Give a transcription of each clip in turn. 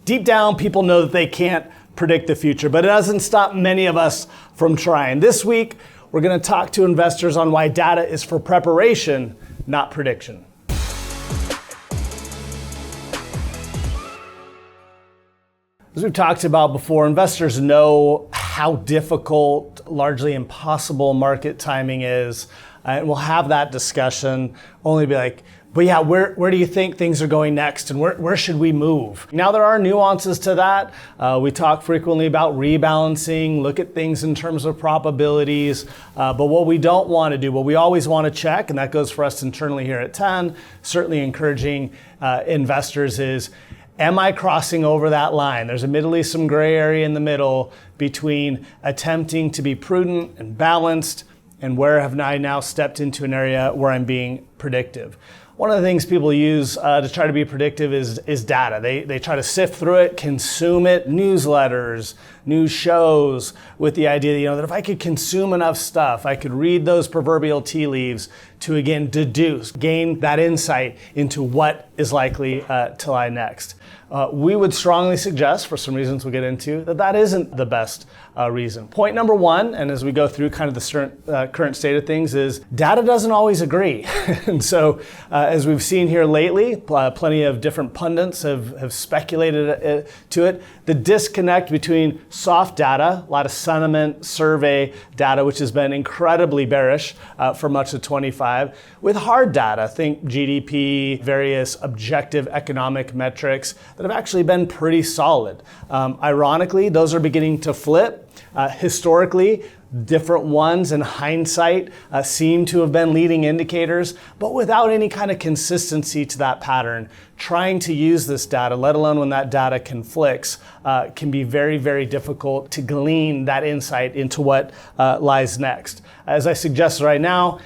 Deep down, people know that they can't predict the future, but it doesn't stop many of us from trying. This week, we're going to talk to investors on why data is for preparation, not prediction. As we've talked about before, investors know how difficult, largely impossible market timing is. And we'll have that discussion, only be like, but yeah, where do you think things are going next and where should we move? Now, there are nuances to that. We talk frequently about rebalancing, look at things in terms of probabilities. But what we don't want to do, what we always want to check, and that goes for us internally here at 10, certainly encouraging investors is, am I crossing over that line? There's admittedly some gray area in the middle between attempting to be prudent and balanced and where have I now stepped into an area where I'm being predictive. One of the things people use to try to be predictive is data. They try to sift through it, consume it, newsletters, news shows, with the idea that if I could consume enough stuff, I could read those proverbial tea leaves to again deduce, gain that insight into what is likely to lie next. We would strongly suggest, for some reasons we'll get into, that isn't the best reason. Point number one, and as we go through kind of the current state of things, is data doesn't always agree. And so, as we've seen here lately, plenty of different pundits have speculated to it. The disconnect between soft data, a lot of sentiment survey data, which has been incredibly bearish for much of 25, with hard data, think GDP, various objective economic metrics that have actually been pretty solid. Ironically, those are beginning to flip. Historically, different ones in hindsight seem to have been leading indicators, but without any kind of consistency to that pattern. Trying to use this data, let alone when that data conflicts, can be very, very difficult to glean that insight into what lies next. As I suggest right now,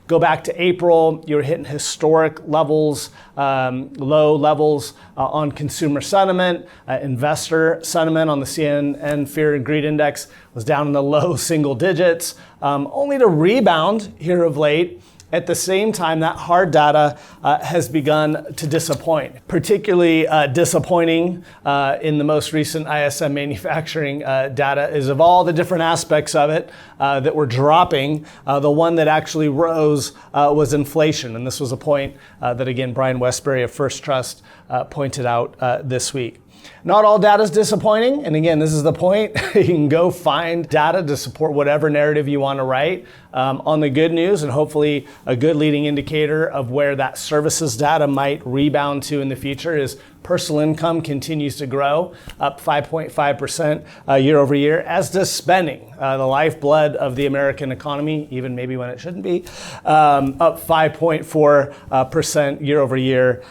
go back to April, you're hitting historic levels, low levels on consumer sentiment. Investor sentiment on the CNN Fear and Greed Index was down in the low single digits, only to rebound here of late. At the same time, that hard data has begun to disappoint. Particularly disappointing in the most recent ISM manufacturing data is of all the different aspects of it that were dropping, the one that actually rose was inflation. And this was a point that, again, Brian Westbury of First Trust pointed out this week. Not all data is disappointing. And again, this is the point. You can go find data to support whatever narrative you want to write. On the good news, and hopefully a good leading indicator of where that services data might rebound to in the future, is personal income continues to grow, up 5.5% year over year, as does spending, the lifeblood of the American economy, even maybe when it shouldn't be, up 5.4% year over year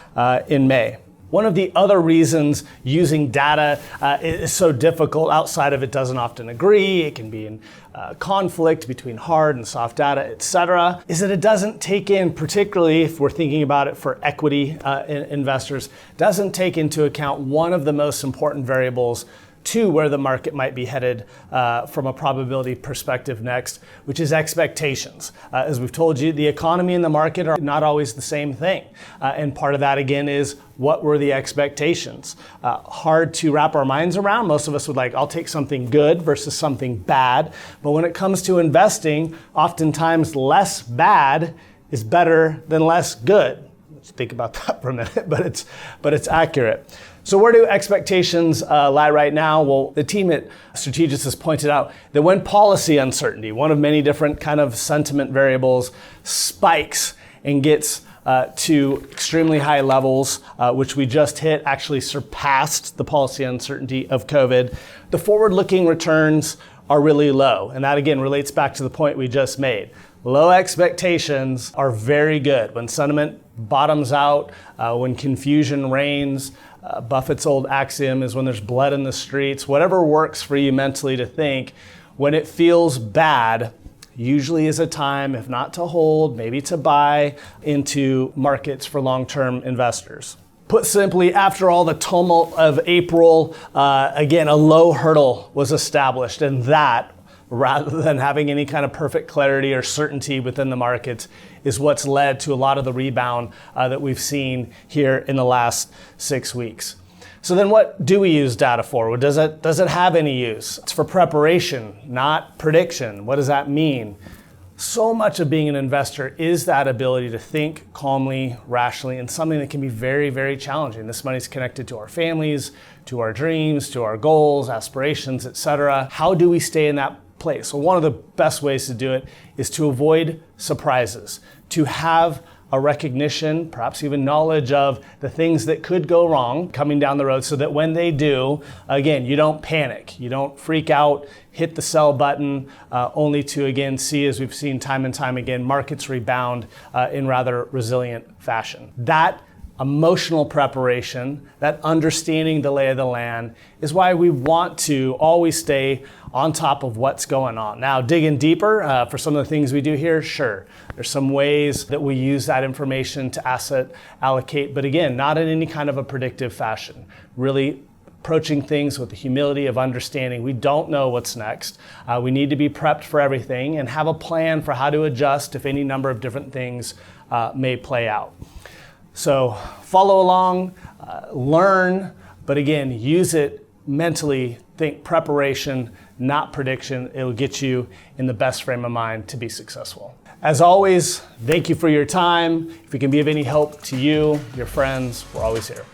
in May. One of the other reasons using data is so difficult, outside of it doesn't often agree, it can be in conflict between hard and soft data, et cetera, is that it doesn't take in, particularly if we're thinking about it for equity investors, doesn't take into account one of the most important variables to where the market might be headed from a probability perspective next, which is expectations. As we've told you, the economy and the market are not always the same thing. And part of that, again, is what were the expectations? Hard to wrap our minds around. Most of us would I'll take something good versus something bad. But when it comes to investing, oftentimes less bad is better than less good. Let's think about that for a minute, but it's accurate. So where do expectations lie right now? Well, the team at Strategis has pointed out that when policy uncertainty, one of many different kind of sentiment variables, spikes and gets to extremely high levels, which we just hit, actually surpassed the policy uncertainty of COVID, the forward-looking returns are really low. And that, again, relates back to the point we just made. Low expectations are very good. When sentiment bottoms out, when confusion reigns, Buffett's old axiom is when there's blood in the streets, whatever works for you mentally to think, when it feels bad, usually is a time, if not to hold, maybe to buy into markets for long-term investors. Put simply, after all the tumult of April, again, a low hurdle was established, and that, rather than having any kind of perfect clarity or certainty within the markets, is what's led to a lot of the rebound that we've seen here in the last 6 weeks. So then what do we use data for? Well, does it have any use? It's for preparation, not prediction. What does that mean? So much of being an investor is that ability to think calmly, rationally, and something that can be very, very challenging. This money is connected to our families, to our dreams, to our goals, aspirations, etc. How do we stay in that place? Well, one of the best ways to do it is to avoid surprises, to have a recognition, perhaps even knowledge of the things that could go wrong coming down the road so that when they do, again, you don't panic, you don't freak out, hit the sell button, only to again see, as we've seen time and time again, markets rebound in rather resilient fashion. That emotional preparation, that understanding the lay of the land is why we want to always stay on top of what's going on. Now, digging deeper for some of the things we do here, sure, there's some ways that we use that information to asset allocate, but again, not in any kind of a predictive fashion. Really approaching things with the humility of understanding we don't know what's next. We need to be prepped for everything and have a plan for how to adjust if any number of different things may play out. So follow along, learn, but again, use it mentally. Think preparation, not prediction. It'll get you in the best frame of mind to be successful. As always, thank you for your time. If we can be of any help to you, your friends, we're always here.